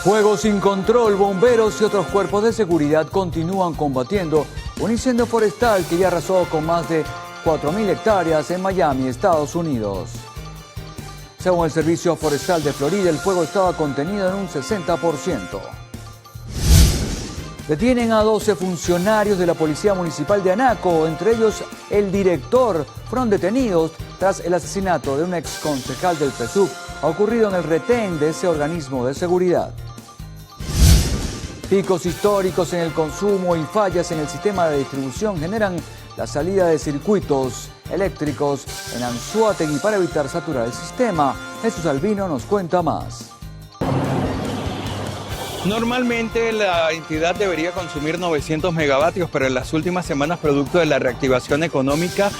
Fuego sin control, bomberos y otros cuerpos de seguridad continúan combatiendo un incendio forestal que ya arrasó con más de 4.000 hectáreas en Miami, Estados Unidos. Según el Servicio Forestal de Florida, el fuego estaba contenido en un 60%. Detienen a 12 funcionarios de la Policía Municipal de Anaco, entre ellos el director. Fueron detenidos tras el asesinato de un exconcejal del PSUV ocurrido en el retén de ese organismo de seguridad. Picos históricos en el consumo y fallas en el sistema de distribución generan la salida de circuitos eléctricos en Anzoátegui para evitar saturar el sistema. Jesús Albino nos cuenta más. Normalmente la entidad debería consumir 900 megavatios, pero en las últimas semanas, producto de la reactivación económica,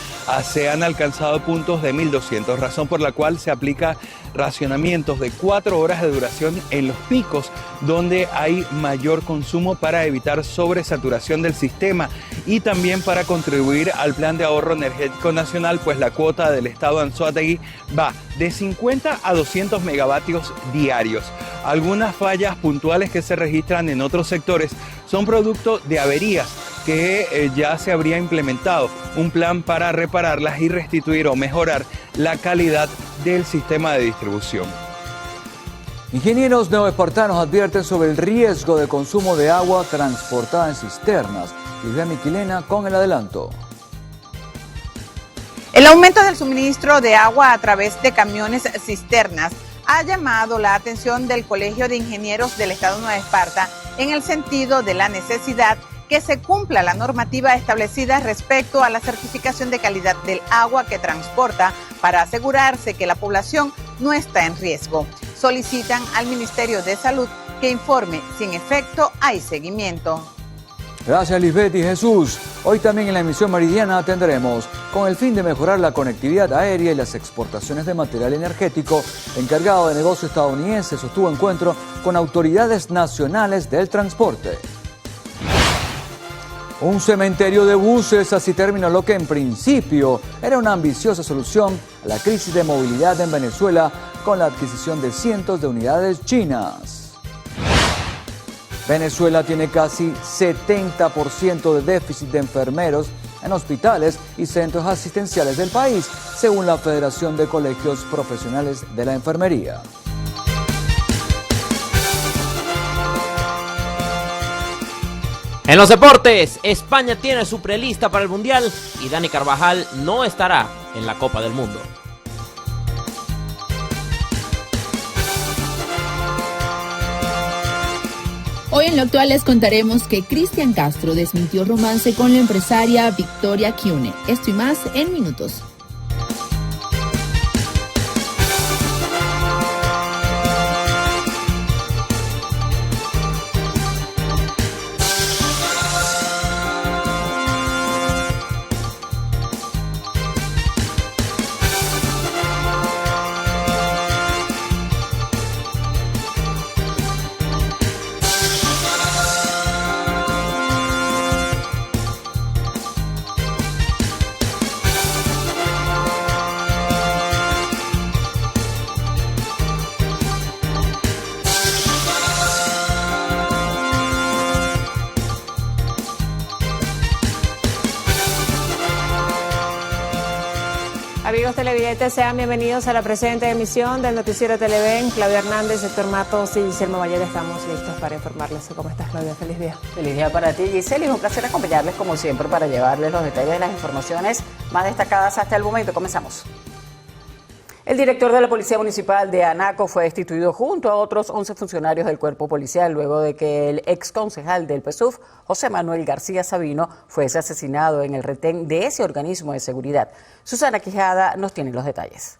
se han alcanzado puntos de 1.200, razón por la cual se aplica racionamientos de 4 horas de duración en los picos, donde hay mayor consumo para evitar sobresaturación del sistema y también para contribuir al Plan de Ahorro Energético Nacional, pues la cuota del Estado de Anzoátegui va de 50 a 200 megavatios diarios. Algunas fallas puntuales que se registran en otros sectores son producto de averías que ya se habría implementado un plan para repararlas y restituir o mejorar la calidad del sistema de distribución. Ingenieros neoespartanos advierten sobre el riesgo de consumo de agua transportada en cisternas. Livia Miquilena con el adelanto. El aumento del suministro de agua a través de camiones cisternas ha llamado la atención del Colegio de Ingenieros del Estado Nueva Esparta en el sentido de la necesidad que se cumpla la normativa establecida respecto a la certificación de calidad del agua que transporta para asegurarse que la población no está en riesgo. Solicitan al Ministerio de Salud que informe si en efecto hay seguimiento. Gracias Lisbeth y Jesús. Hoy también en la emisión meridiana tendremos, con el fin de mejorar la conectividad aérea y las exportaciones de material energético, el encargado de negocio estadounidense sostuvo encuentro con autoridades nacionales del transporte. Un cementerio de buses, así terminó lo que en principio era una ambiciosa solución a la crisis de movilidad en Venezuela con la adquisición de cientos de unidades chinas. Venezuela tiene casi 70% de déficit de enfermeros en hospitales y centros asistenciales del país, según la Federación de Colegios Profesionales de la Enfermería. En los deportes, España tiene su prelista para el Mundial y Dani Carvajal no estará en la Copa del Mundo. Hoy en lo actual les contaremos que Cristian Castro desmintió romance con la empresaria Victoria Kiune. Esto y más en minutos. Amigos televidentes, sean bienvenidos a la presente emisión del Noticiero Televen. Claudia Hernández, Héctor Matos y Giselle Mayeda estamos listos para informarles. ¿Cómo estás, Claudia? Feliz día. Feliz día para ti, Giselle. Es un placer acompañarles como siempre para llevarles los detalles de las informaciones más destacadas hasta el momento. Comenzamos. El director de la Policía Municipal de Anaco fue destituido junto a otros 11 funcionarios del cuerpo policial luego de que el exconcejal del PSUV, José Manuel García Sabino, fuese asesinado en el retén de ese organismo de seguridad. Susana Quijada nos tiene los detalles.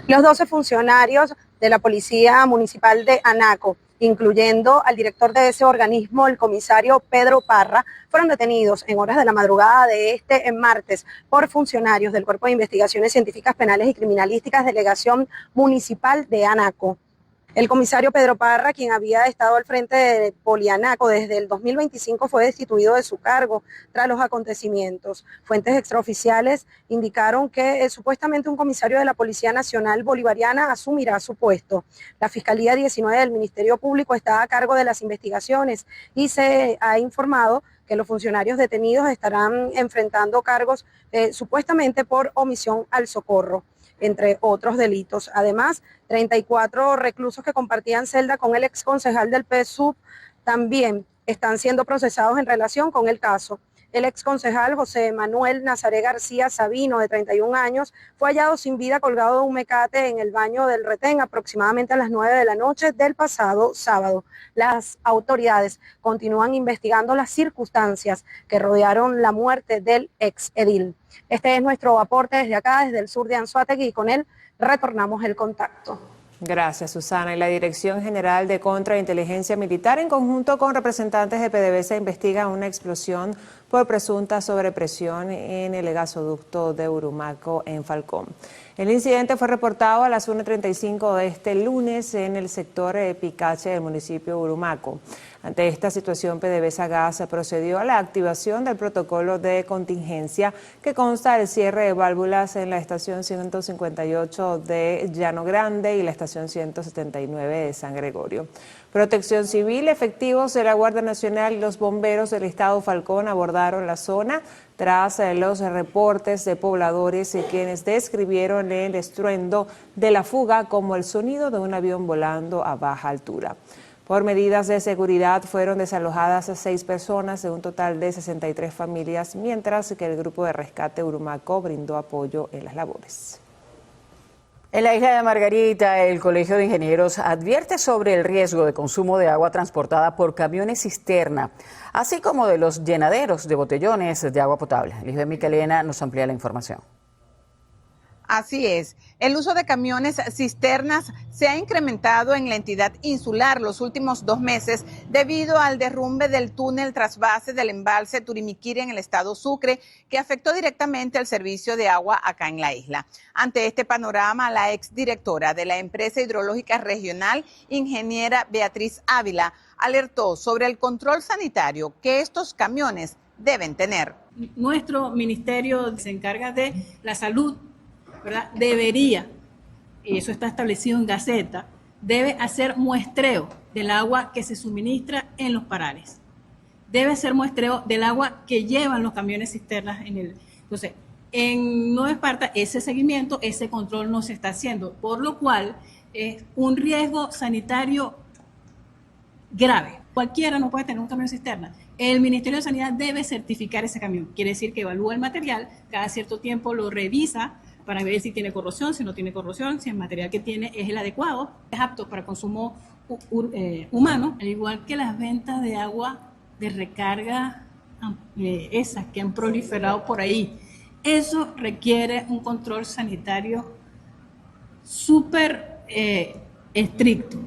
Los 12 funcionarios de la Policía Municipal de Anaco, incluyendo al director de ese organismo, el comisario Pedro Parra, fueron detenidos en horas de la madrugada de este martes por funcionarios del Cuerpo de Investigaciones Científicas Penales y Criminalísticas, Delegación Municipal de Anaco. El comisario Pedro Parra, quien había estado al frente de Polianaco desde el 2025, fue destituido de su cargo tras los acontecimientos. Fuentes extraoficiales indicaron que supuestamente un comisario de la Policía Nacional Bolivariana asumirá su puesto. La Fiscalía 19 del Ministerio Público está a cargo de las investigaciones y se ha informado que los funcionarios detenidos estarán enfrentando cargos supuestamente por omisión al socorro, entre otros delitos. Además, 34 reclusos que compartían celda con el exconcejal del PSUV también están siendo procesados en relación con el caso. El exconcejal José Manuel Nazaré García Sabino, de 31 años, fue hallado sin vida colgado de un mecate en el baño del retén aproximadamente a las 9 de la noche del pasado sábado. Las autoridades continúan investigando las circunstancias que rodearon la muerte del ex edil. Este es nuestro aporte desde acá, desde el sur de Anzoátegui, y con él retornamos el contacto. Gracias, Susana. Y la Dirección General de Contrainteligencia Militar, en conjunto con representantes de PDVSA, investiga una explosión por presunta sobrepresión en el gasoducto de Urumaco en Falcón. El incidente fue reportado a las 1:35 de este lunes en el sector Picache del municipio de Urumaco. Ante esta situación, PDVSA Gas procedió a la activación del protocolo de contingencia que consta del cierre de válvulas en la estación 158 de Llano Grande y la estación 179 de San Gregorio. Protección Civil, efectivos de la Guardia Nacional y los bomberos del estado Falcón abordaron la zona tras los reportes de pobladores quienes describieron el estruendo de la fuga como el sonido de un avión volando a baja altura. Por medidas de seguridad fueron desalojadas a 6 personas de un total de 63 familias, mientras que el grupo de rescate Urumaco brindó apoyo en las labores. En la isla de Margarita, el Colegio de Ingenieros advierte sobre el riesgo de consumo de agua transportada por camiones cisterna, así como de los llenaderos de botellones de agua potable. Lisbeth Michelena nos amplía la información. Así es, el uso de camiones cisternas se ha incrementado en la entidad insular los últimos 2 meses debido al derrumbe del túnel trasvase del embalse Turimiquiri en el estado Sucre, que afectó directamente al servicio de agua acá en la isla. Ante este panorama, la exdirectora de la empresa hidrológica regional, ingeniera Beatriz Ávila, alertó sobre el control sanitario que estos camiones deben tener. Nuestro ministerio se encarga de la salud, ¿verdad? Debería, y eso está establecido en Gaceta, debe hacer muestreo del agua que se suministra en los parales. Debe hacer muestreo del agua que llevan los camiones cisternas en el. Entonces, en Nueva Esparta, ese seguimiento, ese control no se está haciendo, por lo cual es un riesgo sanitario grave. Cualquiera no puede tener un camión cisterna. El Ministerio de Sanidad debe certificar ese camión. Quiere decir que evalúa el material, cada cierto tiempo lo revisa para ver si tiene corrosión, si no tiene corrosión, si el material que tiene es el adecuado, es apto para consumo humano, al igual que las ventas de agua de recarga, esas que han proliferado por ahí. Eso requiere un control sanitario súper estricto.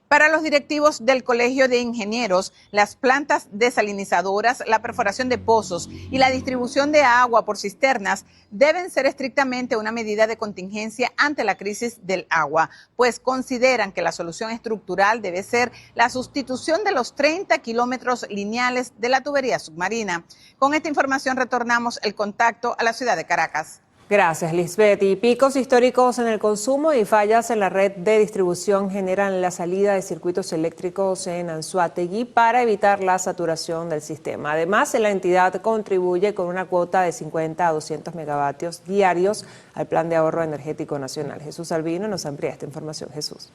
Para los directivos del Colegio de Ingenieros, las plantas desalinizadoras, la perforación de pozos y la distribución de agua por cisternas deben ser estrictamente una medida de contingencia ante la crisis del agua, pues consideran que la solución estructural debe ser la sustitución de los 30 kilómetros lineales de la tubería submarina. Con esta información retornamos el contacto a la ciudad de Caracas. Gracias, Lisbeth. Y picos históricos en el consumo y fallas en la red de distribución generan la salida de circuitos eléctricos en Anzoátegui para evitar la saturación del sistema. Además, la entidad contribuye con una cuota de 50 a 200 megavatios diarios al Plan de Ahorro Energético Nacional. Jesús Albino nos amplía esta información. Jesús.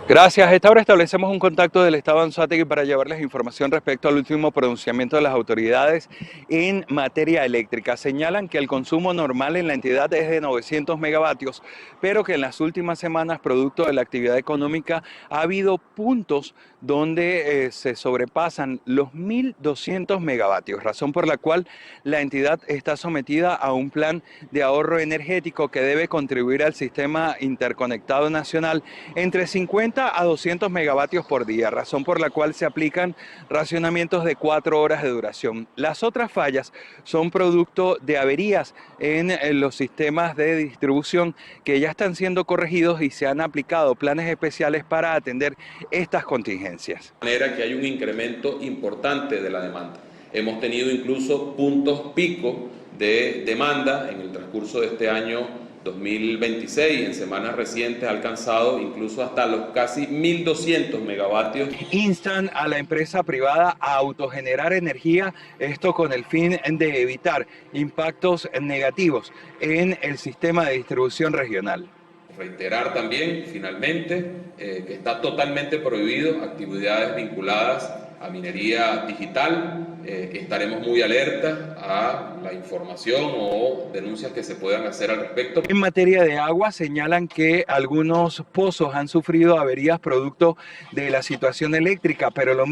Gracias. A esta hora establecemos un contacto del Estado de Anzoátegui para llevarles información respecto al último pronunciamiento de las autoridades en materia eléctrica. Señalan que el consumo normal en la entidad es de 900 megavatios, pero que en las últimas semanas, producto de la actividad económica, ha habido puntos donde se sobrepasan los 1.200 megavatios, razón por la cual la entidad está sometida a un plan de ahorro energético que debe contribuir al sistema interconectado nacional entre 50 90 a 200 megavatios por día, razón por la cual se aplican racionamientos de 4 horas de duración. Las otras fallas son producto de averías en los sistemas de distribución que ya están siendo corregidos y se han aplicado planes especiales para atender estas contingencias. De manera que hay un incremento importante de la demanda. Hemos tenido incluso puntos pico de demanda en el transcurso de este año 2026, en semanas recientes ha alcanzado incluso hasta los casi 1.200 megavatios. Instan a la empresa privada a autogenerar energía, esto con el fin de evitar impactos negativos en el sistema de distribución regional. Reiterar también, finalmente, que está totalmente prohibido actividades vinculadas a minería digital. Estaremos muy alerta a la información o denuncias que se puedan hacer al respecto. En materia de agua, señalan que algunos pozos han sufrido averías producto de la situación eléctrica, pero los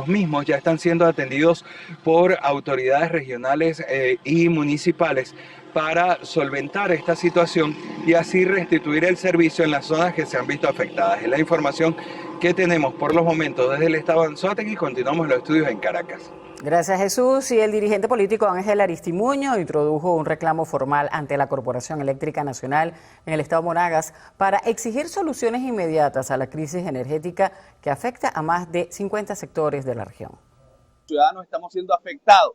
mismos ya están siendo atendidos por autoridades regionales y municipales para solventar esta situación y así restituir el servicio en las zonas que se han visto afectadas. Es la información que tenemos por los momentos desde el estado de Anzoátegui y continuamos los estudios en Caracas. Gracias, Jesús. Y el dirigente político Ángel Aristimuño introdujo un reclamo formal ante la Corporación Eléctrica Nacional en el estado Monagas para exigir soluciones inmediatas a la crisis energética que afecta a más de 50 sectores de la región. Los ciudadanos estamos siendo afectados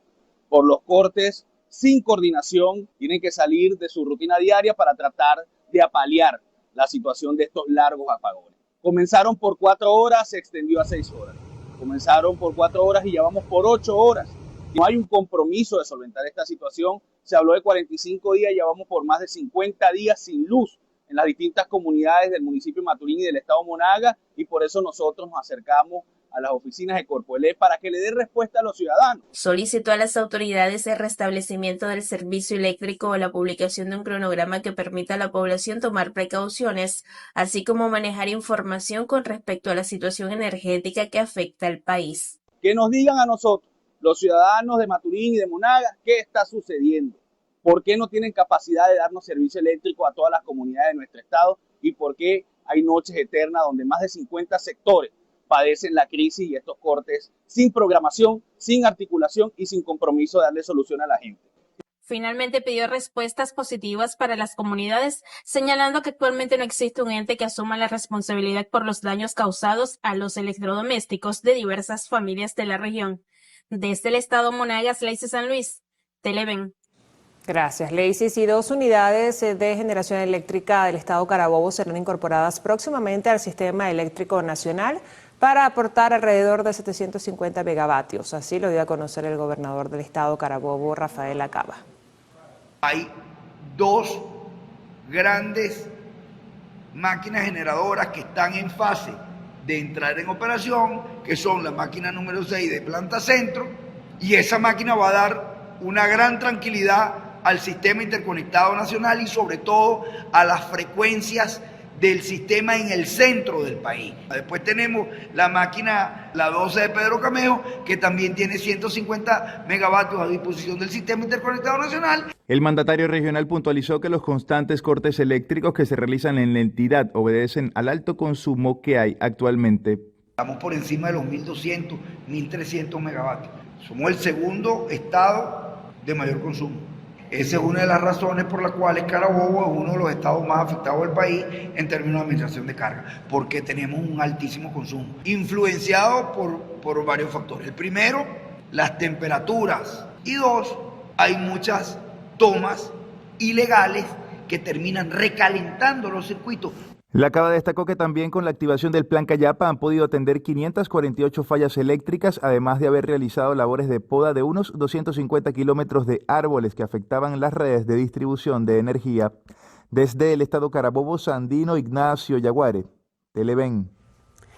por los cortes sin coordinación, tienen que salir de su rutina diaria para tratar de apalear la situación de estos largos apagones. Comenzaron por 4 horas, se extendió a 6 horas. Comenzaron por 4 horas y ya vamos por 8 horas. No hay un compromiso de solventar esta situación. Se habló de 45 días, ya vamos por más de 50 días sin luz en las distintas comunidades del municipio de Maturín y del estado Monagas, y por eso nosotros nos acercamos a las oficinas de Corpoelec para que le dé respuesta a los ciudadanos. Solicitó a las autoridades el restablecimiento del servicio eléctrico o la publicación de un cronograma que permita a la población tomar precauciones, así como manejar información con respecto a la situación energética que afecta al país. Que nos digan a nosotros, los ciudadanos de Maturín y de Monagas, qué está sucediendo, por qué no tienen capacidad de darnos servicio eléctrico a todas las comunidades de nuestro estado y por qué hay noches eternas donde más de 50 sectores padecen la crisis y estos cortes sin programación, sin articulación y sin compromiso de darle solución a la gente. Finalmente pidió respuestas positivas para las comunidades, señalando que actualmente no existe un ente que asuma la responsabilidad por los daños causados a los electrodomésticos de diversas familias de la región. Desde el estado Monagas, Lacey San Luis, Televen. Gracias, Lacey. Y 2 unidades de generación eléctrica del estado Carabobo serán incorporadas próximamente al sistema eléctrico nacional para aportar alrededor de 750 megavatios. Así lo dio a conocer el gobernador del estado Carabobo, Rafael Acaba. Hay 2 grandes máquinas generadoras que están en fase de entrar en operación, que son la máquina número 6 de Planta Centro, y esa máquina va a dar una gran tranquilidad al sistema interconectado nacional y sobre todo a las frecuencias del sistema en el centro del país. Después tenemos la máquina, la 12 de Pedro Camejo, que también tiene 150 megavatios a disposición del sistema interconectado nacional. El mandatario regional puntualizó que los constantes cortes eléctricos que se realizan en la entidad obedecen al alto consumo que hay actualmente. Estamos por encima de los 1.200, 1.300 megavatios. Somos el segundo estado de mayor consumo. Esa es una de las razones por las cuales Carabobo es uno de los estados más afectados del país en términos de administración de carga, porque tenemos un altísimo consumo, influenciado por varios factores. El primero, las temperaturas, y 2, hay muchas tomas ilegales que terminan recalentando los circuitos. La Cava destacó que también con la activación del Plan Cayapa han podido atender 548 fallas eléctricas, además de haber realizado labores de poda de unos 250 kilómetros de árboles que afectaban las redes de distribución de energía. Desde el estado Carabobo, Sandino Ignacio Yaguare, Televen.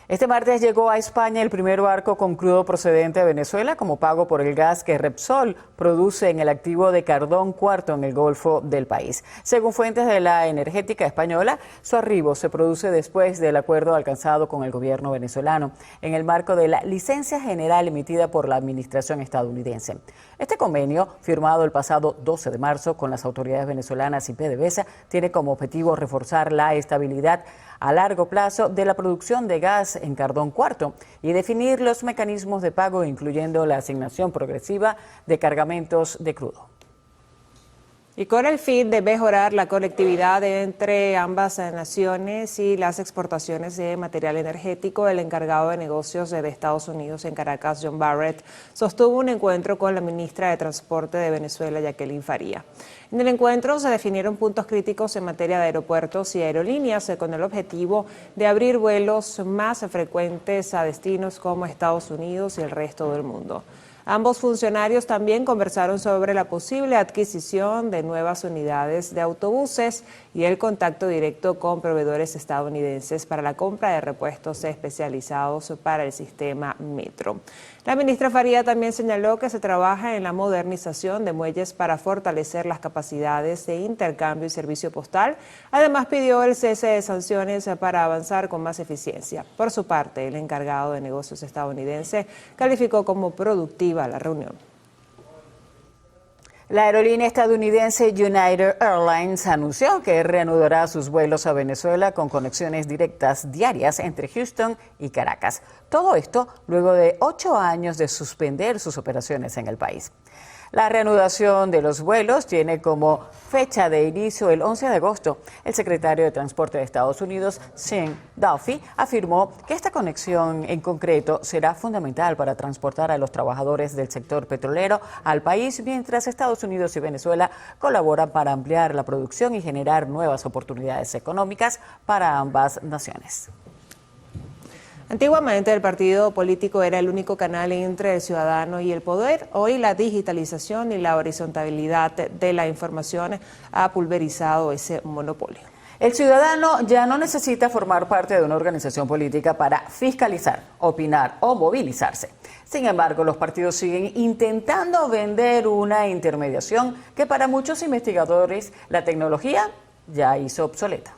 Este martes llegó a España el primer barco con crudo procedente de Venezuela como pago por el gas que Repsol produce en el activo de Cardón Cuarto en el Golfo del país. Según fuentes de la energética española, su arribo se produce después del acuerdo alcanzado con el gobierno venezolano en el marco de la licencia general emitida por la administración estadounidense. Este convenio, firmado el pasado 12 de marzo con las autoridades venezolanas y PDVSA, tiene como objetivo reforzar la estabilidad a largo plazo de la producción de gas en Cardón Cuarto y definir los mecanismos de pago, incluyendo la asignación progresiva de cargamentos de crudo. Y con el fin de mejorar la conectividad entre ambas naciones y las exportaciones de material energético, el encargado de negocios de Estados Unidos en Caracas, John Barrett, sostuvo un encuentro con la ministra de Transporte de Venezuela, Jacqueline Faría. En el encuentro se definieron puntos críticos en materia de aeropuertos y aerolíneas con el objetivo de abrir vuelos más frecuentes a destinos como Estados Unidos y el resto del mundo. Ambos funcionarios también conversaron sobre la posible adquisición de nuevas unidades de autobuses y el contacto directo con proveedores estadounidenses para la compra de repuestos especializados para el sistema Metro. La ministra Faría también señaló que se trabaja en la modernización de muelles para fortalecer las capacidades de intercambio y servicio postal. Además, pidió el cese de sanciones para avanzar con más eficiencia. Por su parte, el encargado de negocios estadounidense calificó como productiva la reunión. La aerolínea estadounidense United Airlines anunció que reanudará sus vuelos a Venezuela con conexiones directas diarias entre Houston y Caracas. Todo esto luego de 8 años de suspender sus operaciones en el país. La reanudación de los vuelos tiene como fecha de inicio el 11 de agosto. El secretario de Transporte de Estados Unidos, Sean Duffy, afirmó que esta conexión en concreto será fundamental para transportar a los trabajadores del sector petrolero al país, mientras Estados Unidos y Venezuela colaboran para ampliar la producción y generar nuevas oportunidades económicas para ambas naciones. Antiguamente el partido político era el único canal entre el ciudadano y el poder. Hoy la digitalización y la horizontalidad de la información ha pulverizado ese monopolio. El ciudadano ya no necesita formar parte de una organización política para fiscalizar, opinar o movilizarse. Sin embargo, los partidos siguen intentando vender una intermediación que para muchos investigadores la tecnología ya hizo obsoleta.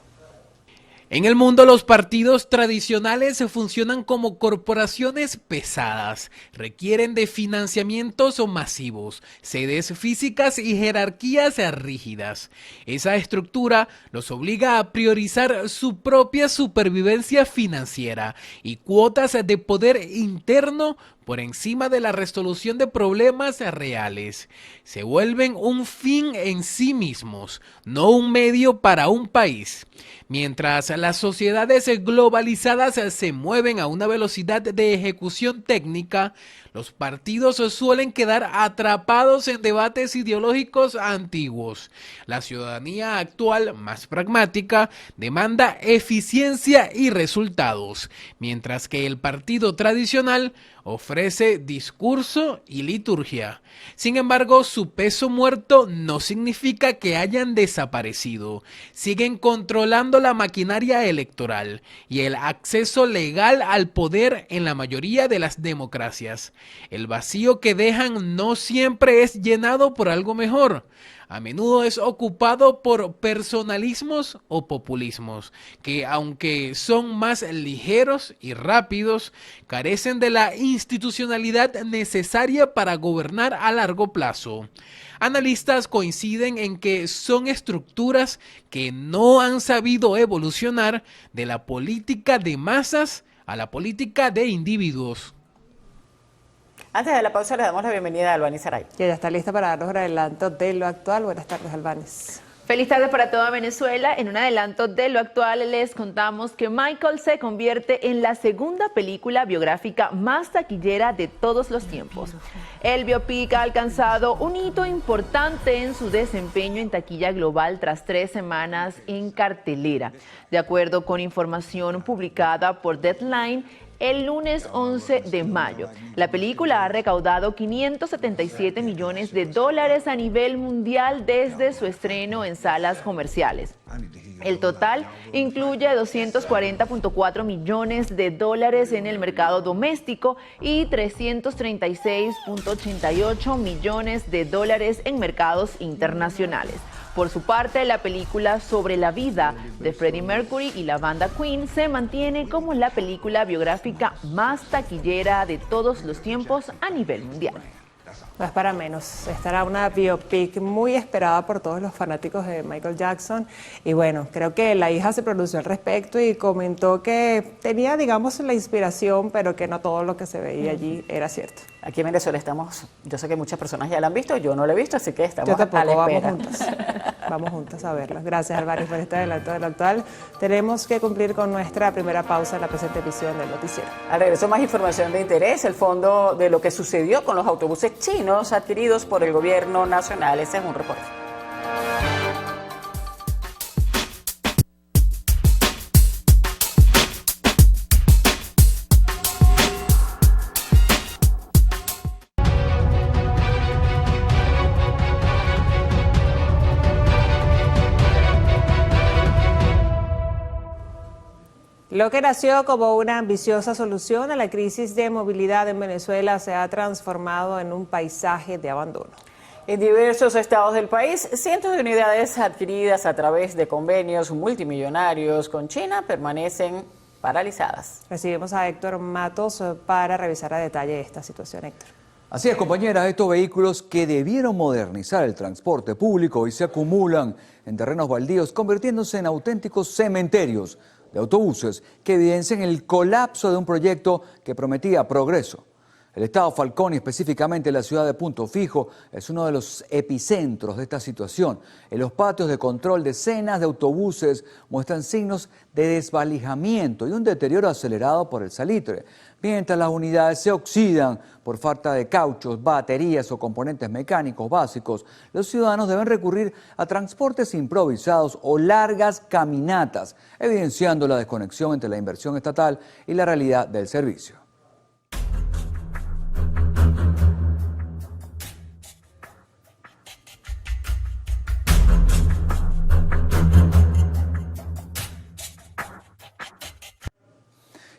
En el mundo, los partidos tradicionales funcionan como corporaciones pesadas, requieren de financiamientos masivos, sedes físicas y jerarquías rígidas. Esa estructura los obliga a priorizar su propia supervivencia financiera y cuotas de poder interno por encima de la resolución de problemas reales. Se vuelven un fin en sí mismos, no un medio para un país. Mientras las sociedades globalizadas se mueven a una velocidad de ejecución técnica, los partidos suelen quedar atrapados en debates ideológicos antiguos. La ciudadanía actual, más pragmática, demanda eficiencia y resultados, mientras que el partido tradicional ofrece discurso y liturgia. Sin embargo, su peso muerto no significa que hayan desaparecido. Siguen controlando la maquinaria electoral y el acceso legal al poder en la mayoría de las democracias. El vacío que dejan no siempre es llenado por algo mejor. A menudo es ocupado por personalismos o populismos, que aunque son más ligeros y rápidos, carecen de la institucionalidad necesaria para gobernar a largo plazo. Analistas coinciden en que son estructuras que no han sabido evolucionar de la política de masas a la política de individuos. Antes de la pausa le damos la bienvenida a Albanis Saray. Que ya está lista para darnos un adelanto de lo actual. Buenas tardes, Albanis. Feliz tarde para toda Venezuela. En un adelanto de lo actual les contamos que Michael se convierte en la segunda película biográfica más taquillera de todos los tiempos. El biopic ha alcanzado un hito importante en su desempeño en taquilla global tras 3 semanas en cartelera. De acuerdo con información publicada por Deadline, el lunes 11 de mayo. La película ha recaudado $577 millones a nivel mundial desde su estreno en salas comerciales. El total incluye $240.4 millones en el mercado doméstico y $336.88 millones en mercados internacionales. Por su parte, la película sobre la vida de Freddie Mercury y la banda Queen se mantiene como la película biográfica más taquillera de todos los tiempos a nivel mundial. No es para menos. Estará una biopic muy esperada por todos los fanáticos de Michael Jackson. Y bueno, creo que la hija se pronunció al respecto y comentó que tenía, digamos, la inspiración, pero que no todo lo que se veía allí era cierto. Aquí en Venezuela estamos, yo sé que muchas personas ya la han visto, yo no la he visto, así que estamos Yo tampoco, a la espera. vamos juntas. Vamos juntas a verla. Gracias, Álvarez, por este adelanto de lo actual. Tenemos que cumplir con nuestra primera pausa en la presente edición del noticiero. Al regreso, más información de interés, el fondo de lo que sucedió con los autobuses chinos adquiridos por el gobierno nacional. Este es un reporte. Lo que nació como una ambiciosa solución a la crisis de movilidad en Venezuela se ha transformado en un paisaje de abandono. En diversos estados del país, cientos de unidades adquiridas a través de convenios multimillonarios con China permanecen paralizadas. Recibimos a Héctor Matos para revisar a detalle esta situación, Héctor. Así es, compañeras, estos vehículos que debieron modernizar el transporte público hoy se acumulan en terrenos baldíos, convirtiéndose en auténticos cementerios de autobuses que evidencian el colapso de un proyecto que prometía progreso. El estado Falcón y específicamente la ciudad de Punto Fijo es uno de los epicentros de esta situación. En los patios de control, decenas de autobuses muestran signos de desvalijamiento y un deterioro acelerado por el salitre, mientras las unidades se oxidan por falta de cauchos, baterías o componentes mecánicos básicos. Los ciudadanos deben recurrir a transportes improvisados o largas caminatas, evidenciando la desconexión entre la inversión estatal y la realidad del servicio.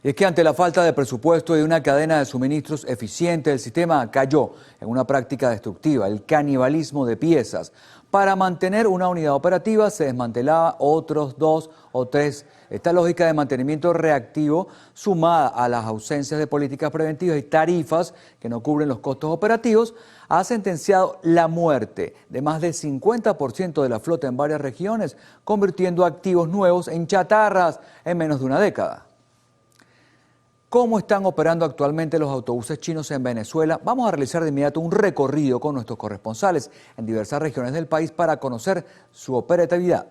Y es que ante la falta de presupuesto y una cadena de suministros eficiente, el sistema cayó en una práctica destructiva, el canibalismo de piezas. Para mantener una unidad operativa se desmantelaba otros 2 o 3. Esta lógica de mantenimiento reactivo, sumada a las ausencias de políticas preventivas y tarifas que no cubren los costos operativos, ha sentenciado la muerte de más del 50% de la flota en varias regiones, convirtiendo activos nuevos en chatarras en menos de una década. ¿Cómo están operando actualmente los autobuses chinos en Venezuela? Vamos a realizar de inmediato un recorrido con nuestros corresponsales en diversas regiones del país para conocer su operatividad.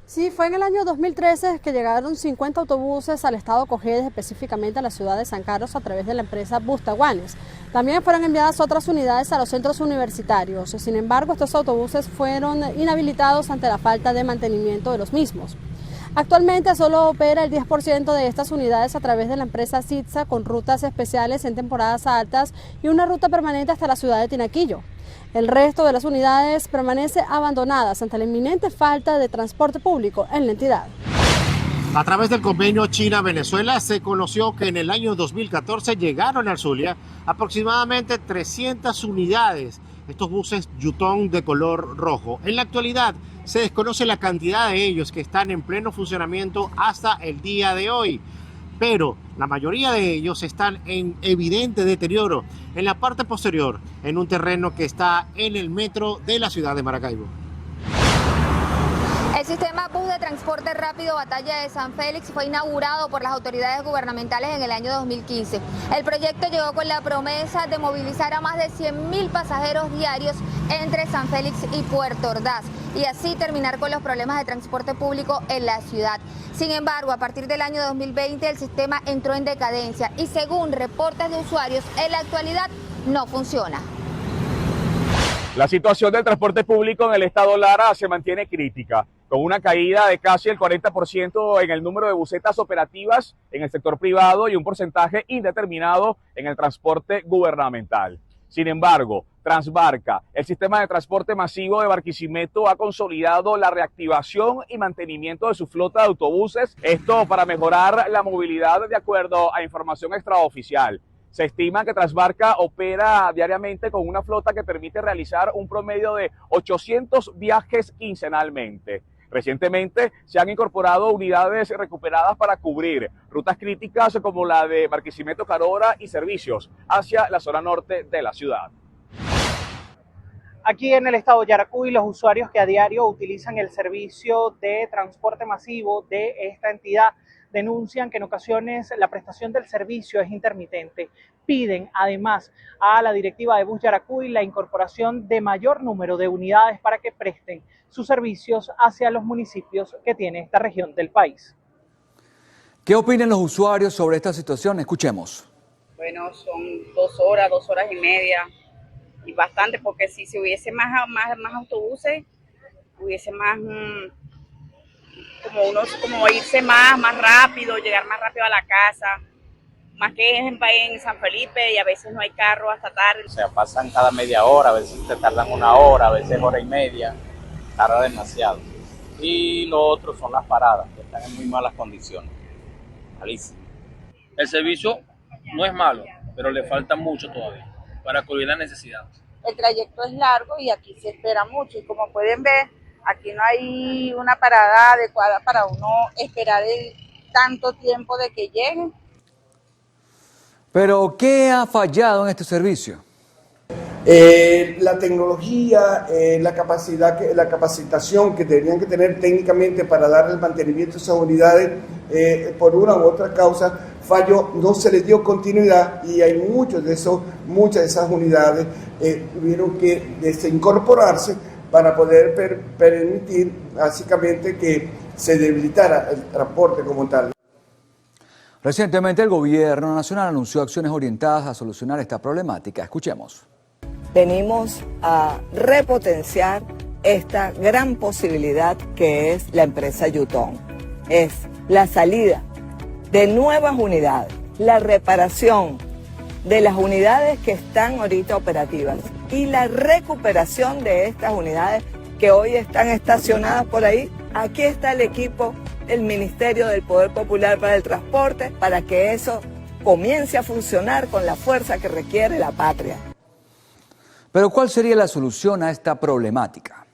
Sí, fue en el año 2013 que llegaron 50 autobuses al estado Cojedes, específicamente a la ciudad de San Carlos, a través de la empresa Bustaguanes. También fueron enviadas otras unidades a los centros universitarios. Sin embargo, estos autobuses fueron inhabilitados ante la falta de mantenimiento de los mismos. Actualmente solo opera el 10% de estas unidades a través de la empresa Sitsa, con rutas especiales en temporadas altas y una ruta permanente hasta la ciudad de Tinaquillo. El resto de las unidades permanece abandonadas ante la inminente falta de transporte público en la entidad. A través del convenio China-Venezuela se conoció que en el año 2014 llegaron al Zulia aproximadamente 300 unidades, estos buses Yutong de color rojo. En la actualidad se desconoce la cantidad de ellos que están en pleno funcionamiento hasta el día de hoy, pero la mayoría de ellos están en evidente deterioro en la parte posterior, en un terreno que está en el metro de la ciudad de Maracaibo. El sistema bus de transporte rápido Batalla de San Félix fue inaugurado por las autoridades gubernamentales en el año 2015. El proyecto llegó con la promesa de movilizar a más de 100.000 pasajeros diarios entre San Félix y Puerto Ordaz y así terminar con los problemas de transporte público en la ciudad. Sin embargo, a partir del año 2020 el sistema entró en decadencia y según reportes de usuarios, en la actualidad no funciona. La situación del transporte público en el estado Lara se mantiene crítica, con una caída de casi el 40% en el número de busetas operativas en el sector privado y un porcentaje indeterminado en el transporte gubernamental. Sin embargo, Transbarca, el sistema de transporte masivo de Barquisimeto, ha consolidado la reactivación y mantenimiento de su flota de autobuses, esto para mejorar la movilidad de acuerdo a información extraoficial. Se estima que Transbarca opera diariamente con una flota que permite realizar un promedio de 800 viajes quincenalmente. Recientemente se han incorporado unidades recuperadas para cubrir rutas críticas como la de Barquisimeto-Carora y servicios hacia la zona norte de la ciudad. Aquí en el estado Yaracuy, los usuarios que a diario utilizan el servicio de transporte masivo de esta entidad denuncian que en ocasiones la prestación del servicio es intermitente. Piden además a la directiva de Bus Yaracuy la incorporación de mayor número de unidades para que presten sus servicios hacia los municipios que tiene esta región del país. ¿Qué opinan los usuarios sobre esta situación? Escuchemos. Bueno, son 2 horas y media. Y bastante, porque si se hubiese más autobuses, hubiese más, como irse más rápido, llegar más rápido a la casa, más que en San Felipe, y a veces no hay carro hasta tarde. O sea, pasan cada media hora, a veces te tardan 1 hora, a veces 1h30, tarda demasiado. Y lo otro son las paradas, que están en muy malas condiciones, malísimas. El servicio no es malo, pero le falta mucho todavía para cubrir las necesidades. El trayecto es largo y aquí se espera mucho, y como pueden ver, aquí no hay una parada adecuada para uno esperar tanto tiempo de que lleguen. Pero, ¿qué ha fallado en este servicio? La tecnología, la capacitación que tendrían que tener técnicamente para dar el mantenimiento a esas unidades, por una u otra causa, falló, no se les dio continuidad, y hay muchas de esas unidades tuvieron que desincorporarse para poder permitir básicamente que se debilitara el transporte como tal. Recientemente el gobierno nacional anunció acciones orientadas a solucionar esta problemática. Escuchemos. Venimos a repotenciar esta gran posibilidad que es la empresa Yutong. Es la salida de nuevas unidades, la reparación de las unidades que están ahorita operativas y la recuperación de estas unidades que hoy están estacionadas por ahí. Aquí está el equipo del Ministerio del Poder Popular para el Transporte para que eso comience a funcionar con la fuerza que requiere la patria. Pero ¿cuál sería la solución a esta problemática?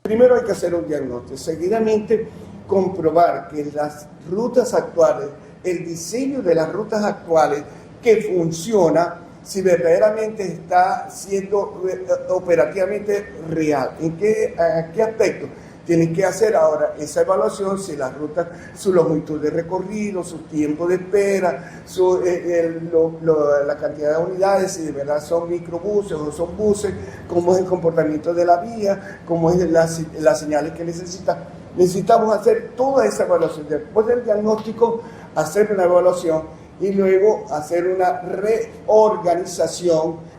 Primero hay que hacer un diagnóstico, seguidamente comprobar que las rutas actuales, el diseño de las rutas actuales que funciona, si verdaderamente está siendo operativamente real. ¿En qué aspecto? Tienen que hacer ahora esa evaluación, si las rutas, su longitud de recorrido, su tiempo de espera, la cantidad de unidades, si de verdad son microbuses o son buses, cómo es el comportamiento de la vía, cómo es las señales que necesita. Necesitamos hacer toda esa evaluación. Después del diagnóstico, hacer una evaluación y luego hacer una reorganización.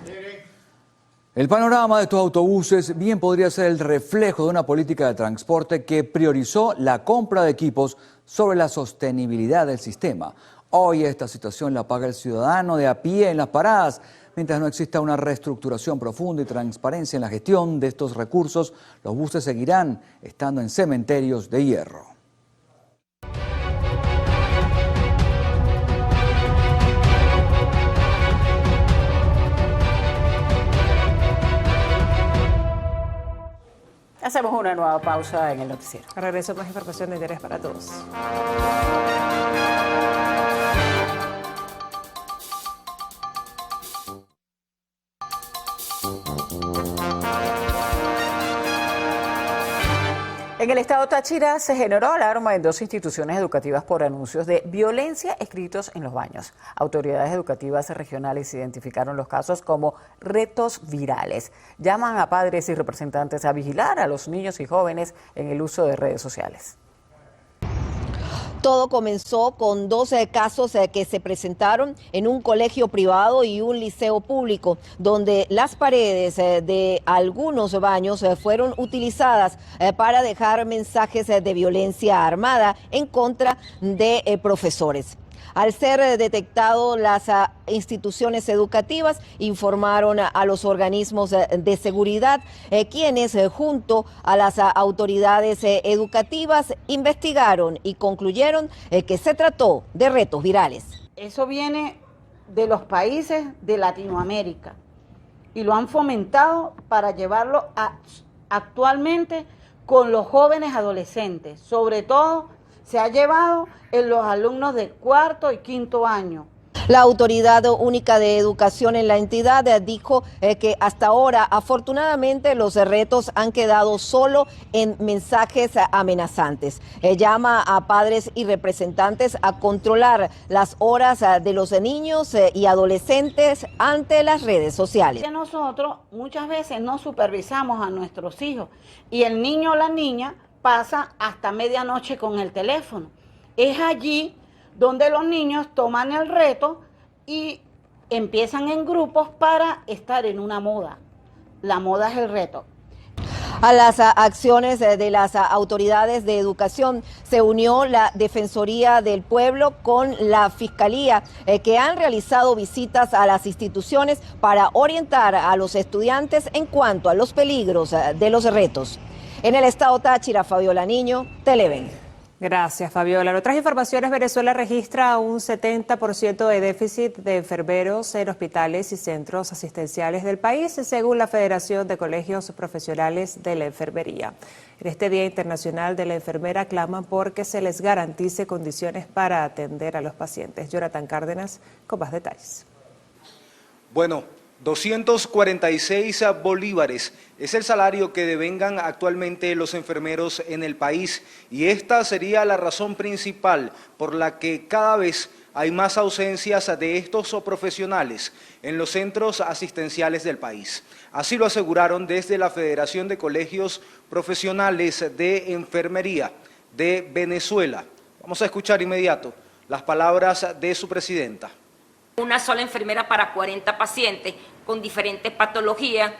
El panorama de estos autobuses bien podría ser el reflejo de una política de transporte que priorizó la compra de equipos sobre la sostenibilidad del sistema. Hoy esta situación la paga el ciudadano de a pie en las paradas. Mientras no exista una reestructuración profunda y transparencia en la gestión de estos recursos, los buses seguirán estando en cementerios de hierro. Hacemos una nueva pausa en el noticiero. Regreso más información de interés para todos. En el estado Táchira se generó alarma en 2 instituciones educativas por anuncios de violencia escritos en los baños. Autoridades educativas regionales identificaron los casos como retos virales. Llaman a padres y representantes a vigilar a los niños y jóvenes en el uso de redes sociales. Todo comenzó con 12 casos que se presentaron en un colegio privado y un liceo público, donde las paredes de algunos baños fueron utilizadas para dejar mensajes de violencia armada en contra de profesores. Al ser detectado, las instituciones educativas informaron a los organismos de seguridad, quienes junto a las autoridades educativas investigaron y concluyeron que se trató de retos virales. Eso viene de los países de Latinoamérica y lo han fomentado para llevarlo actualmente con los jóvenes adolescentes, sobre todo se ha llevado en los alumnos de 4º y 5º año. La Autoridad Única de Educación en la entidad dijo que hasta ahora, afortunadamente, los retos han quedado solo en mensajes amenazantes. Llama a padres y representantes a controlar las horas de los niños y adolescentes ante las redes sociales. Nosotros muchas veces no supervisamos a nuestros hijos y el niño o la niña pasa hasta medianoche con el teléfono. Es allí donde los niños toman el reto y empiezan en grupos para estar en una moda. La moda es el reto. A las acciones de las autoridades de educación se unió la Defensoría del Pueblo con la Fiscalía, que han realizado visitas a las instituciones para orientar a los estudiantes en cuanto a los peligros de los retos. En el estado Táchira, Fabiola Niño, Televen. Gracias, Fabiola. En otras informaciones, Venezuela registra un 70% de déficit de enfermeros en hospitales y centros asistenciales del país, según la Federación de Colegios Profesionales de la Enfermería. En este Día Internacional de la Enfermera claman porque se les garantice condiciones para atender a los pacientes. Jonathan Cárdenas con más detalles. Bueno, 246 bolívares es el salario que devengan actualmente los enfermeros en el país, y esta sería la razón principal por la que cada vez hay más ausencias de estos profesionales en los centros asistenciales del país. Así lo aseguraron desde la Federación de Colegios Profesionales de Enfermería de Venezuela. Vamos a escuchar inmediato las palabras de su presidenta. Una sola enfermera para 40 pacientes con diferentes patologías,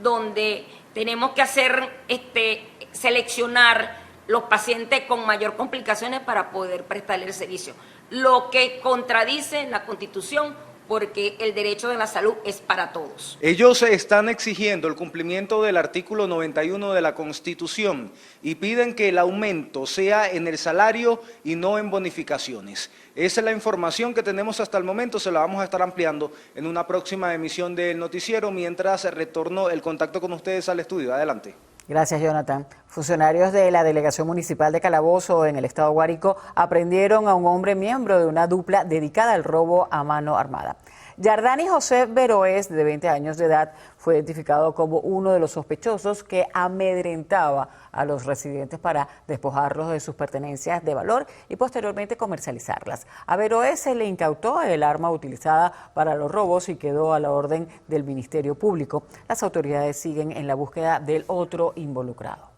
donde tenemos que seleccionar los pacientes con mayor complicaciones para poder prestarle el servicio, lo que contradice la Constitución, porque el derecho de la salud es para todos. Ellos están exigiendo el cumplimiento del artículo 91 de la Constitución y piden que el aumento sea en el salario y no en bonificaciones. Esa es la información que tenemos hasta el momento, se la vamos a estar ampliando en una próxima emisión del noticiero, mientras retorno el contacto con ustedes al estudio. Adelante. Gracias, Jonathan. Funcionarios de la Delegación Municipal de Calabozo en el estado Guárico aprendieron a un hombre miembro de una dupla dedicada al robo a mano armada. Yardani José Veroes, de 20 años de edad, fue identificado como uno de los sospechosos que amedrentaba a los residentes para despojarlos de sus pertenencias de valor y posteriormente comercializarlas. A Veroes se le incautó el arma utilizada para los robos y quedó a la orden del Ministerio Público. Las autoridades siguen en la búsqueda del otro involucrado.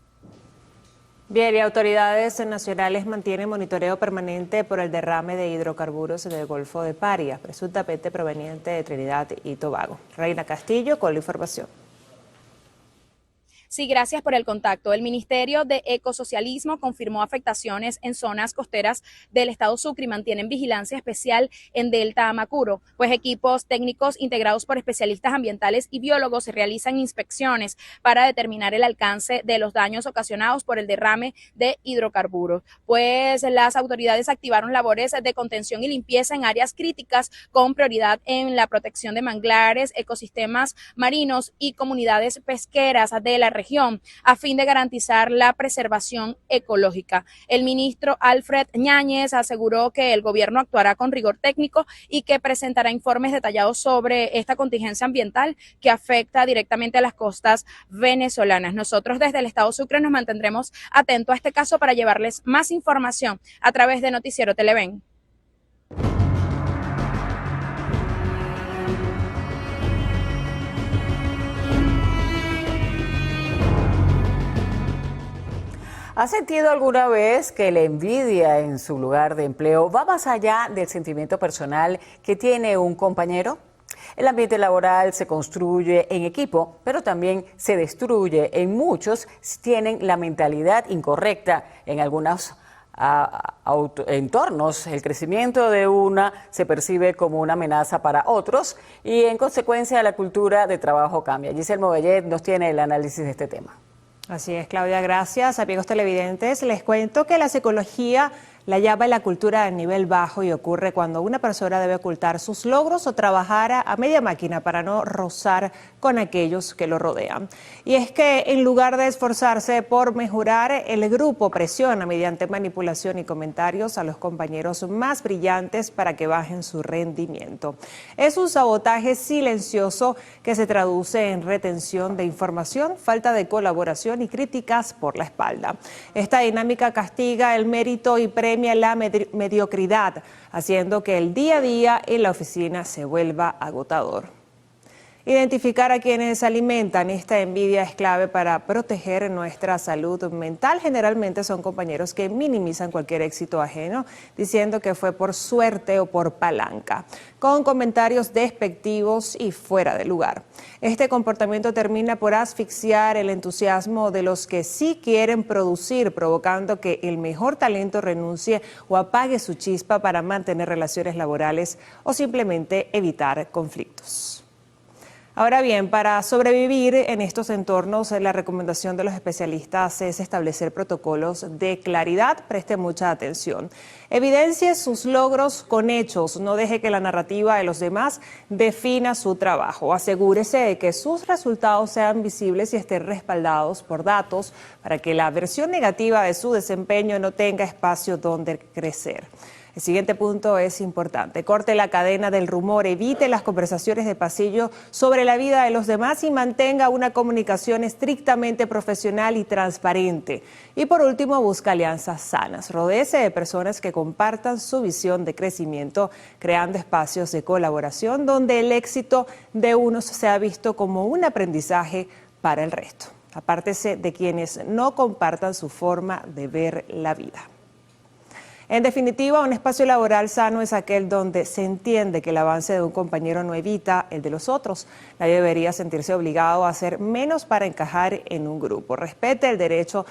Bien, y autoridades nacionales mantienen monitoreo permanente por el derrame de hidrocarburos en el Golfo de Paria, presuntamente proveniente de Trinidad y Tobago. Reina Castillo con la información. Sí, gracias por el contacto. El Ministerio de Ecosocialismo confirmó afectaciones en zonas costeras del estado Sucre y mantienen vigilancia especial en Delta Amacuro, pues equipos técnicos integrados por especialistas ambientales y biólogos realizan inspecciones para determinar el alcance de los daños ocasionados por el derrame de hidrocarburos. Pues las autoridades activaron labores de contención y limpieza en áreas críticas con prioridad en la protección de manglares, ecosistemas marinos y comunidades pesqueras de la región, a fin de garantizar la preservación ecológica. El ministro Alfred Ñáñez aseguró que el gobierno actuará con rigor técnico y que presentará informes detallados sobre esta contingencia ambiental que afecta directamente a las costas venezolanas. Nosotros desde el estado Sucre nos mantendremos atentos a este caso para llevarles más información a través de Noticiero Televen. ¿Ha sentido alguna vez que la envidia en su lugar de empleo va más allá del sentimiento personal que tiene un compañero? El ambiente laboral se construye en equipo, pero también se destruye en muchos si tienen la mentalidad incorrecta. En algunos entornos, el crecimiento de una se percibe como una amenaza para otros y en consecuencia la cultura de trabajo cambia. Giselle Movellet nos tiene el análisis de este tema. Así es, Claudia, gracias. Amigos televidentes, les cuento que la psicología la llama la cultura de nivel bajo y ocurre cuando una persona debe ocultar sus logros o trabajar a media máquina para no rozar con aquellos que lo rodean. Y es que en lugar de esforzarse por mejorar, el grupo presiona mediante manipulación y comentarios a los compañeros más brillantes para que bajen su rendimiento. Es un sabotaje silencioso que se traduce en retención de información, falta de colaboración y críticas por la espalda. Esta dinámica castiga el mérito y premia la mediocridad, haciendo que el día a día en la oficina se vuelva agotador. Identificar a quienes alimentan esta envidia es clave para proteger nuestra salud mental. Generalmente son compañeros que minimizan cualquier éxito ajeno, diciendo que fue por suerte o por palanca, con comentarios despectivos y fuera de lugar. Este comportamiento termina por asfixiar el entusiasmo de los que sí quieren producir, provocando que el mejor talento renuncie o apague su chispa para mantener relaciones laborales o simplemente evitar conflictos. Ahora bien, para sobrevivir en estos entornos, la recomendación de los especialistas es establecer protocolos de claridad. Preste mucha atención. Evidencie sus logros con hechos. No deje que la narrativa de los demás defina su trabajo. Asegúrese de que sus resultados sean visibles y estén respaldados por datos para que la versión negativa de su desempeño no tenga espacio donde crecer. El siguiente punto es importante. Corte la cadena del rumor, evite las conversaciones de pasillo sobre la vida de los demás y mantenga una comunicación estrictamente profesional y transparente. Y por último, busca alianzas sanas. Rodéese de personas que compartan su visión de crecimiento, creando espacios de colaboración donde el éxito de unos sea visto como un aprendizaje para el resto. Apártese de quienes no compartan su forma de ver la vida. En definitiva, un espacio laboral sano es aquel donde se entiende que el avance de un compañero no evita el de los otros. Nadie debería sentirse obligado a hacer menos para encajar en un grupo. Respete el derecho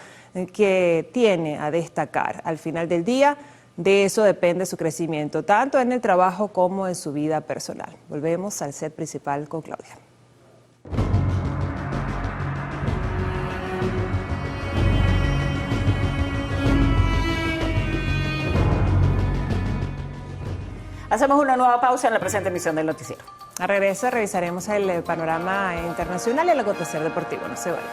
que tiene a destacar. Al final del día, de eso depende su crecimiento, tanto en el trabajo como en su vida personal. Volvemos al set principal con Claudia. Hacemos una nueva pausa en la presente emisión del noticiero. A regreso revisaremos el panorama internacional y el acontecer deportivo. No se vayan.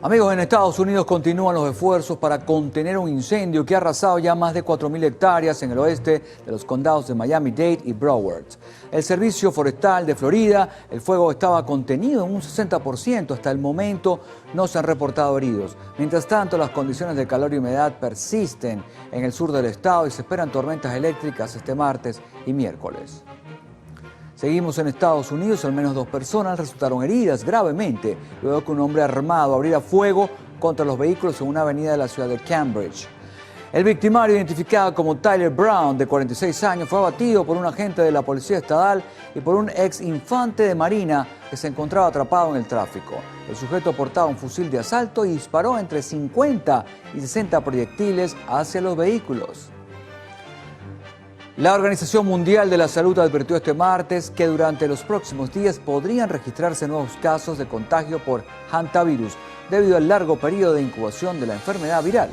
Amigos, en Estados Unidos continúan los esfuerzos para contener un incendio que ha arrasado ya más de 4.000 hectáreas en el oeste de los condados de Miami-Dade y Broward. El Servicio Forestal de Florida, el fuego estaba contenido en un 60%. Hasta el momento no se han reportado heridos. Mientras tanto, las condiciones de calor y humedad persisten en el sur del estado y se esperan tormentas eléctricas este martes y miércoles. Seguimos en Estados Unidos. Al menos 2 personas resultaron heridas gravemente luego que un hombre armado abriera fuego contra los vehículos en una avenida de la ciudad de Cambridge. El victimario, identificado como Tyler Brown, de 46 años, fue abatido por un agente de la Policía Estatal y por un ex infante de Marina que se encontraba atrapado en el tráfico. El sujeto portaba un fusil de asalto y disparó entre 50 y 60 proyectiles hacia los vehículos. La Organización Mundial de la Salud advirtió este martes que durante los próximos días podrían registrarse nuevos casos de contagio por hantavirus debido al largo periodo de incubación de la enfermedad viral.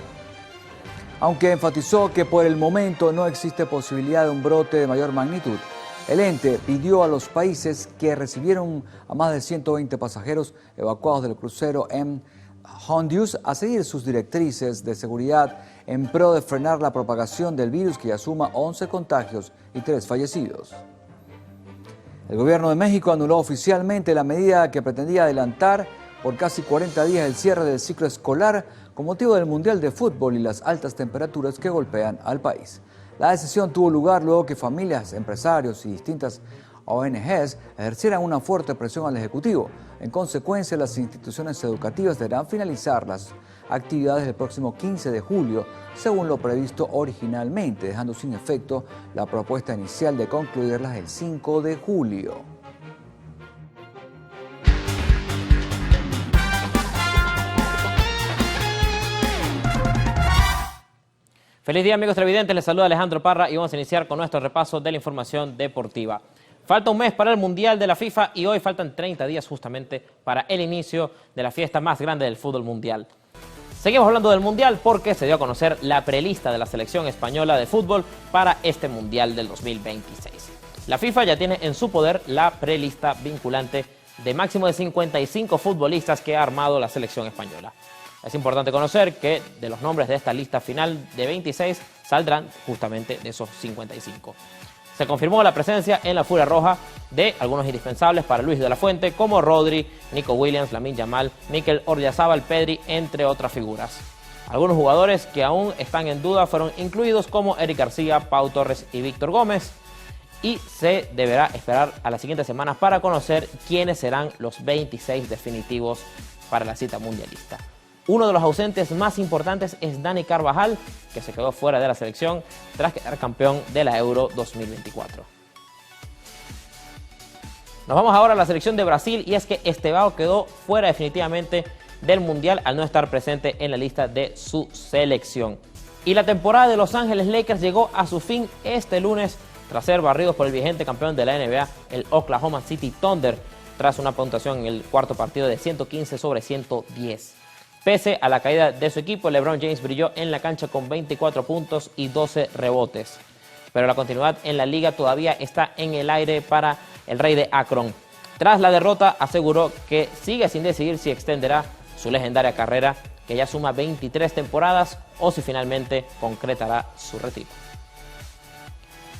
Aunque enfatizó que por el momento no existe posibilidad de un brote de mayor magnitud, el ente pidió a los países que recibieron a más de 120 pasajeros evacuados del crucero M. Hondius a seguir sus directrices de seguridad en pro de frenar la propagación del virus, que ya suma 11 contagios y 3 fallecidos. El gobierno de México anuló oficialmente la medida que pretendía adelantar por casi 40 días el cierre del ciclo escolar con motivo del Mundial de Fútbol y las altas temperaturas que golpean al país. La decisión tuvo lugar luego que familias, empresarios y distintas ONGs ejercieran una fuerte presión al Ejecutivo. En consecuencia, las instituciones educativas deberán finalizar las actividades el próximo 15 de julio, según lo previsto originalmente, dejando sin efecto la propuesta inicial de concluirlas el 5 de julio. Feliz día, amigos televidentes, les saluda Alejandro Parra y vamos a iniciar con nuestro repaso de la información deportiva. Falta un mes para el Mundial de la FIFA y hoy faltan 30 días justamente para el inicio de la fiesta más grande del fútbol mundial. Seguimos hablando del Mundial porque se dio a conocer la prelista de la selección española de fútbol para este Mundial del 2026. La FIFA ya tiene en su poder la prelista vinculante de máximo de 55 futbolistas que ha armado la selección española. Es importante conocer que de los nombres de esta lista final de 26 saldrán justamente de esos 55. Se confirmó la presencia en la Furia Roja de algunos indispensables para Luis de la Fuente, como Rodri, Nico Williams, Lamine Yamal, Mikel Oyarzabal, Pedri, entre otras figuras. Algunos jugadores que aún están en duda fueron incluidos, como Eric García, Pau Torres y Víctor Gómez. Y se deberá esperar a las siguientes semanas para conocer quiénes serán los 26 definitivos para la cita mundialista. Uno de los ausentes más importantes es Dani Carvajal, que se quedó fuera de la selección tras quedar campeón de la Euro 2024. Nos vamos ahora a la selección de Brasil, y es que Estevao quedó fuera definitivamente del Mundial al no estar presente en la lista de su selección. Y la temporada de Los Ángeles Lakers llegó a su fin este lunes tras ser barridos por el vigente campeón de la NBA, el Oklahoma City Thunder, tras una puntuación en el cuarto partido de 115-110. Pese a la caída de su equipo, LeBron James brilló en la cancha con 24 puntos y 12 rebotes. Pero la continuidad en la liga todavía está en el aire para el Rey de Akron. Tras la derrota, aseguró que sigue sin decidir si extenderá su legendaria carrera, que ya suma 23 temporadas, o si finalmente concretará su retiro.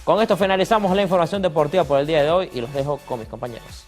Con esto finalizamos la información deportiva por el día de hoy y los dejo con mis compañeros.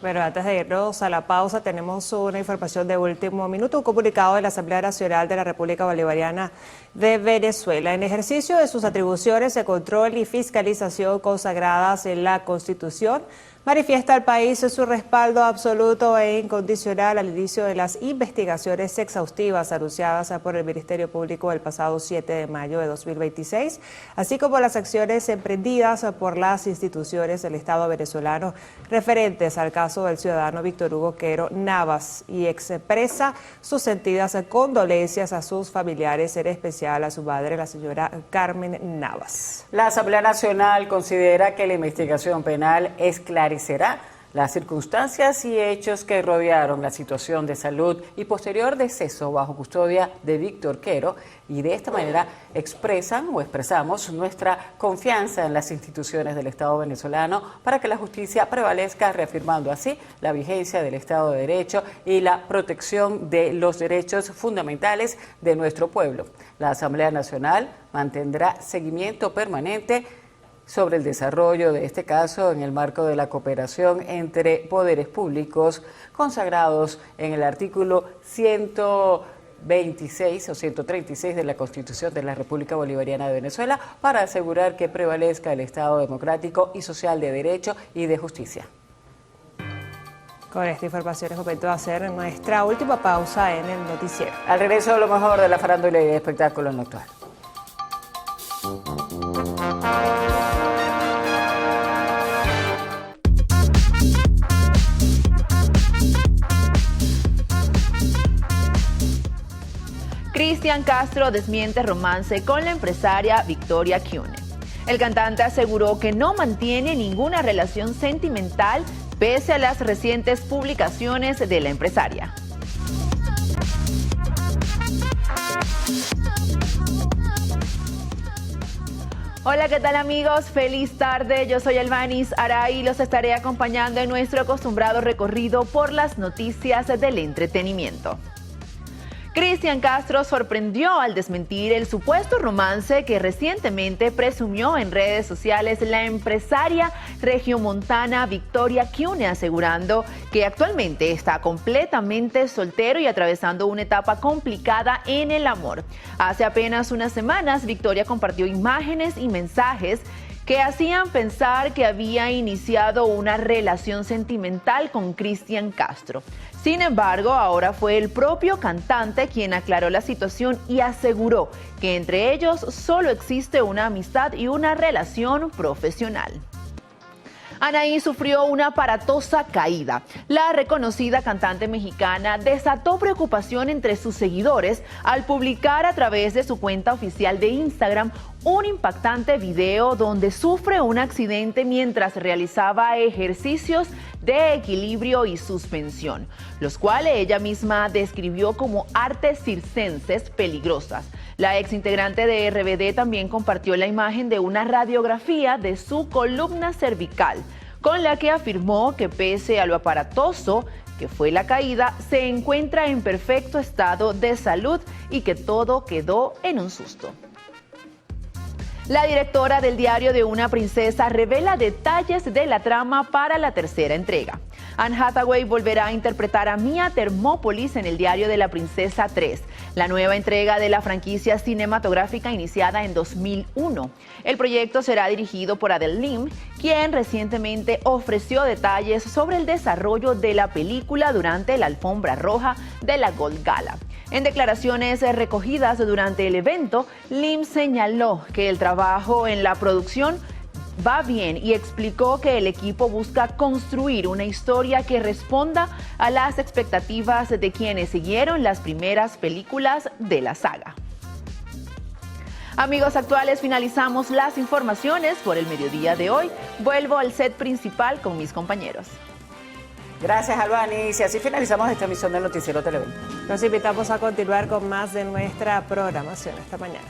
Bueno, antes de irnos a la pausa, tenemos una información de último minuto, un comunicado de la Asamblea Nacional de la República Bolivariana de Venezuela. En ejercicio de sus atribuciones de control y fiscalización consagradas en la Constitución, manifiesta al país su respaldo absoluto e incondicional al inicio de las investigaciones exhaustivas anunciadas por el Ministerio Público el pasado 7 de mayo de 2026, así como las acciones emprendidas por las instituciones del Estado venezolano referentes al caso del ciudadano Víctor Hugo Quero Navas, y expresa sus sentidas condolencias a sus familiares, en especial a su madre, la señora Carmen Navas. La Asamblea Nacional considera que la investigación penal esclarecerá las circunstancias y hechos que rodearon la situación de salud y posterior deceso bajo custodia de Víctor Quero, y de esta manera expresamos nuestra confianza en las instituciones del Estado venezolano para que la justicia prevalezca, reafirmando así la vigencia del Estado de Derecho y la protección de los derechos fundamentales de nuestro pueblo. La Asamblea Nacional mantendrá seguimiento permanente sobre el desarrollo de este caso en el marco de la cooperación entre poderes públicos consagrados en el artículo 126 o 136 de la Constitución de la República Bolivariana de Venezuela, para asegurar que prevalezca el Estado democrático y social de derecho y de justicia. Con esta información es momento de hacer nuestra última pausa en el noticiero. Al regreso, lo mejor de la farándula y de espectáculo nocturno. Cristian Castro desmiente romance con la empresaria Victoria Kiune. El cantante aseguró que no mantiene ninguna relación sentimental pese a las recientes publicaciones de la empresaria. Hola, ¿qué tal amigos? Feliz tarde, yo soy Elvanis Aray y los estaré acompañando en nuestro acostumbrado recorrido por las noticias del entretenimiento. Cristian Castro sorprendió al desmentir el supuesto romance que recientemente presumió en redes sociales la empresaria regiomontana Victoria Kiune, asegurando que actualmente está completamente soltero y atravesando una etapa complicada en el amor. Hace apenas unas semanas, Victoria compartió imágenes y mensajes que hacían pensar que había iniciado una relación sentimental con Cristian Castro. Sin embargo, ahora fue el propio cantante quien aclaró la situación y aseguró que entre ellos solo existe una amistad y una relación profesional. Anaí sufrió una aparatosa caída. La reconocida cantante mexicana desató preocupación entre sus seguidores al publicar a través de su cuenta oficial de Instagram un impactante video donde sufre un accidente mientras realizaba ejercicios de equilibrio y suspensión, los cuales ella misma describió como artes circenses peligrosas. La ex integrante de RBD también compartió la imagen de una radiografía de su columna cervical, con la que afirmó que pese a lo aparatoso que fue la caída, se encuentra en perfecto estado de salud y que todo quedó en un susto. La directora del Diario de una Princesa revela detalles de la trama para la tercera entrega. Anne Hathaway volverá a interpretar a Mia Thermopolis en el Diario de la Princesa 3, la nueva entrega de la franquicia cinematográfica iniciada en 2001. El proyecto será dirigido por Adele Lim, quien recientemente ofreció detalles sobre el desarrollo de la película durante la alfombra roja de la Gold Gala. En declaraciones recogidas durante el evento, Lim señaló que el trabajo en la producción va bien y explicó que el equipo busca construir una historia que responda a las expectativas de quienes siguieron las primeras películas de la saga. Amigos actuales, finalizamos las informaciones por el mediodía de hoy. Vuelvo al set principal con mis compañeros. Gracias, Albaniz. Y así finalizamos esta emisión del Noticiero Televen. Los invitamos a continuar con más de nuestra programación esta mañana.